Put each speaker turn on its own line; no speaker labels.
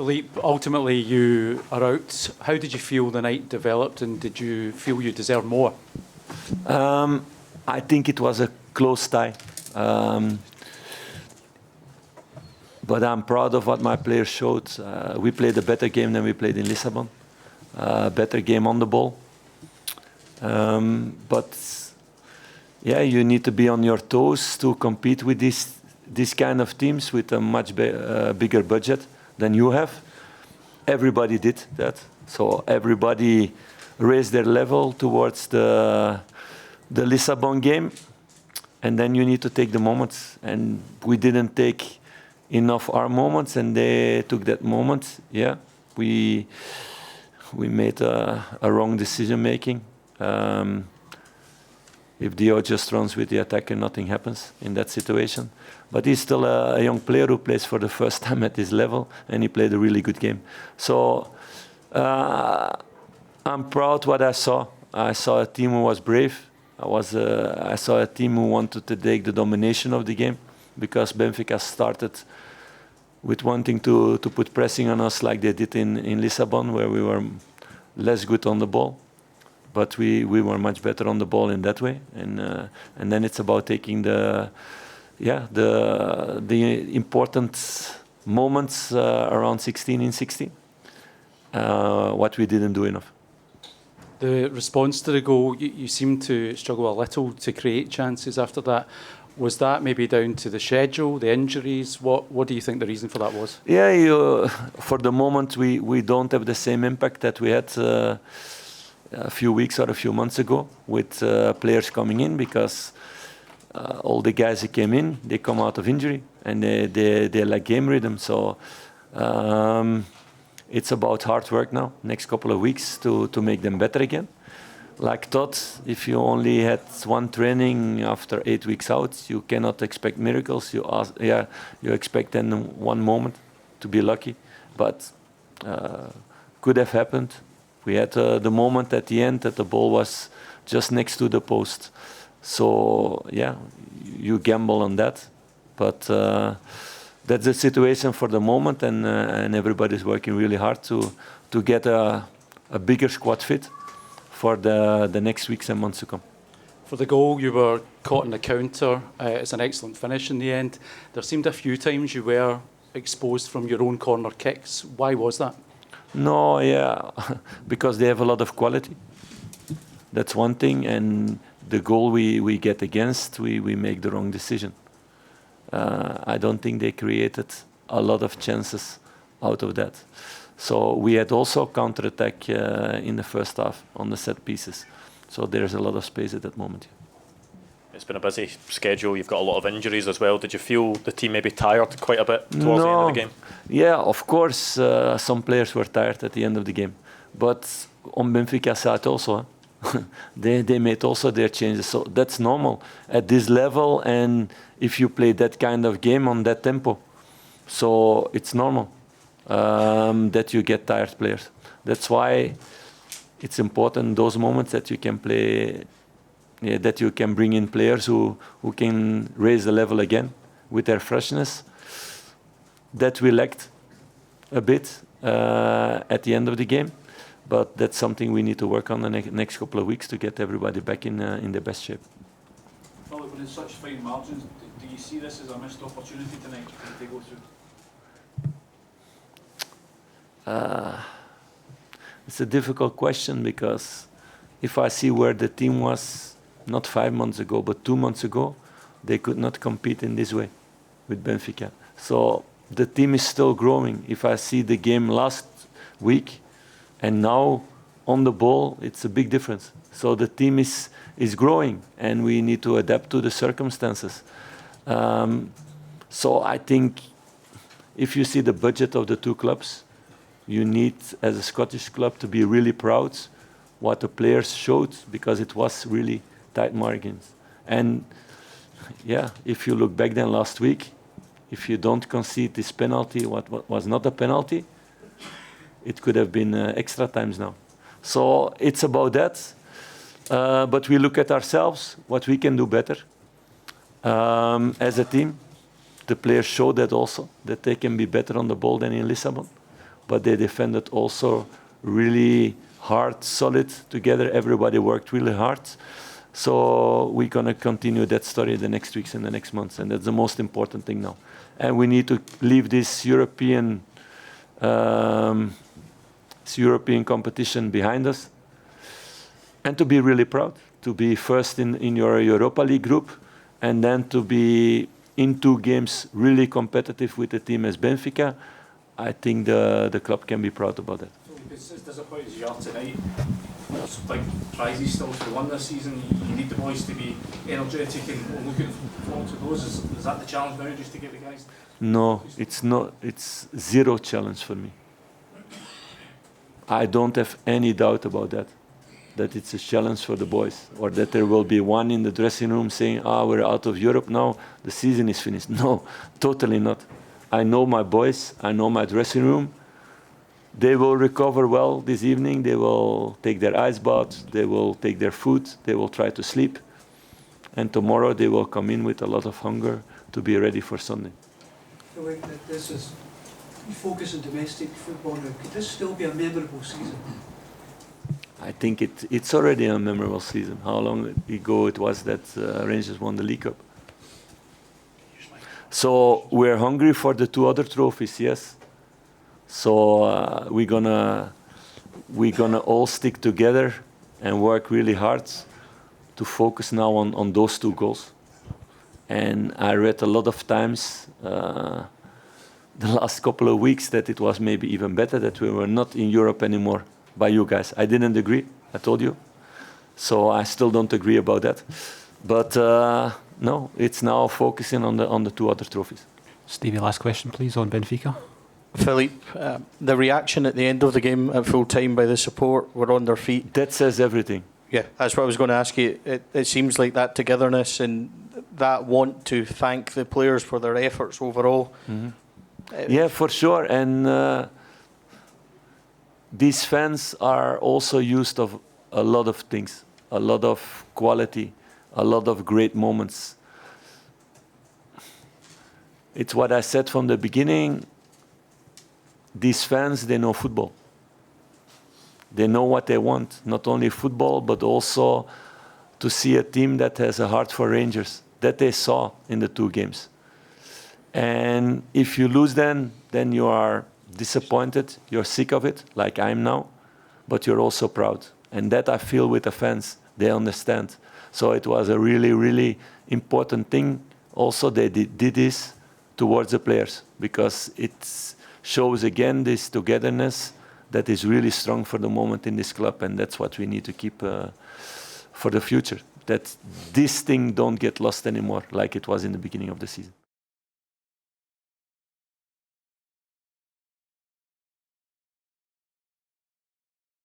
Philippe, ultimately you are out. How did you feel the night developed, and did you feel you deserved more?
I think it was a close tie. But I'm proud of what my players showed. We played a better game than we played in Lisbon. Better game on the ball. But yeah, you need to be on your toes to compete with these kind of teams with a much bigger budget than you have. Everybody did that. So everybody raised their level towards the Lisbon game. And then you need to take the moments. And we didn't take enough our moments, and they took that moment. Yeah, we made a wrong decision making. If Dio just runs with the attacker, nothing happens in that situation. But he's still a young player who plays for the first time at this level, and he played a really good game. So I'm proud what I saw. I saw a team who was brave. I saw a team who wanted to take the domination of the game, because Benfica started with wanting to put pressing on us like they did in Lisbon, where we were less good on the ball. But we were much better on the ball in that way. And then it's about taking the important moments around 16 in 16, what we didn't do enough.
The response to the goal, you seemed to struggle a little to create chances after that. Was that maybe down to the schedule, the injuries? What do you think the reason for that was?
Yeah, for the moment we don't have the same impact that we had a few weeks or a few months ago with players coming in, because all the guys who came in, they come out of injury and they lack game rhythm. So it's about hard work now, next couple of weeks to make them better again. Like Todd, if you only had one training after 8 weeks out, you cannot expect miracles. You expect then one moment to be lucky, but could have happened. We had the moment at the end that the ball was just next to the post. So yeah, you gamble on that, but that's the situation for the moment, and everybody's working really hard to get a bigger squad fit for the next weeks and months to come.
For the goal, you were caught in the counter. It's an excellent finish in the end. There seemed a few times you were exposed from your own corner kicks. Why was that?
No, yeah, because they have a lot of quality. That's one thing, and the goal we get against, we make the wrong decision. I don't think they created a lot of chances out of that. So we had also counter-attack in the first half on the set pieces. So there's a lot of space at that moment.
It's been a busy schedule. You've got a lot of injuries as well. Did you feel the team maybe tired quite a bit towards the end of the game?
Yeah, of course, some players were tired at the end of the game. But on Benfica side also, they made also their changes. So that's normal at this level, and if you play that kind of game on that tempo. So it's normal that you get tired players. That's why it's important those moments that you can play, that you can bring in players who can raise the level again with their freshness. That we lacked a bit at the end of the game, but that's something we need to work on the next couple of weeks to get everybody back in the best shape.
Well, when it's such fine margins, do you see this as a missed opportunity tonight to go through?
It's a difficult question, because if I see where the team was not 5 months ago, but 2 months ago, they could not compete in this way with Benfica. So the team is still growing. If I see the game last week and now on the ball, it's a big difference. So the team is growing, and we need to adapt to the circumstances. So I think if you see the budget of the two clubs, you need, as a Scottish club, to be really proud what the players showed, because it was really tight margins. And yeah, if you look back then last week, if you don't concede this penalty, what was not a penalty, it could have been extra times now. So it's about that. But we look at ourselves, what we can do better as a team. The players show that also, that they can be better on the ball than in Lisbon. but they defended also really hard, solid together. Everybody worked really hard. So we're going to continue that story the next weeks and the next months, and that's the most important thing now. And we need to leave this European competition behind us, and to be really proud, to be first in your Europa League group, and then to be in 2 games really competitive with a team as Benfica. I think the club can be proud about that.
It's as disappointing as you are tonight. There's big prizes still to be won this season. You need the boys to be energetic and looking forward to those. Is that the challenge now, just to get the guys?
No, it's not. It's zero challenge for me. I don't have any doubt about that it's a challenge for the boys, or that there will be one in the dressing room saying, we're out of Europe now, the season is finished. No, totally not. I know my boys, I know my dressing room. They will recover well this evening, they will take their ice bath, they will take their food, they will try to sleep. And tomorrow they will come in with a lot of hunger to be ready for Sunday.
Philippe, this is, you focus on domestic football now. Could this still be a memorable season?
I think it's already a memorable season. How long ago it was that Rangers won the League Cup? So we're hungry for the 2 other trophies, yes. So we're gonna all stick together and work really hard to focus now on those 2 goals. And I read a lot of times the last couple of weeks that it was maybe even better that we were not in Europe anymore by you guys. I didn't agree, I told you. So I still don't agree about that. But no, it's now focusing on the 2 other trophies.
Stevie, last question, please, on Benfica.
Philippe, the reaction at the end of the game at full time by the support were on their feet.
That says everything.
Yeah, that's what I was going to ask you. It seems like that togetherness and that want to thank the players for their efforts overall.
Mm-hmm. Yeah, for sure. And these fans are also used of a lot of things, a lot of quality, a lot of great moments. It's what I said from the beginning. These fans, they know football. They know what they want, not only football, but also to see a team that has a heart for Rangers, that they saw in the 2 games. And if you lose then you are disappointed, you're sick of it, like I am now, but you're also proud. And that I feel with the fans, they understand. So it was a really, really important thing. Also, they did this towards the players, because it shows again this togetherness that is really strong for the moment in this club, and that's what we need to keep for the future. That this thing don't get lost anymore like it was in the beginning of the season.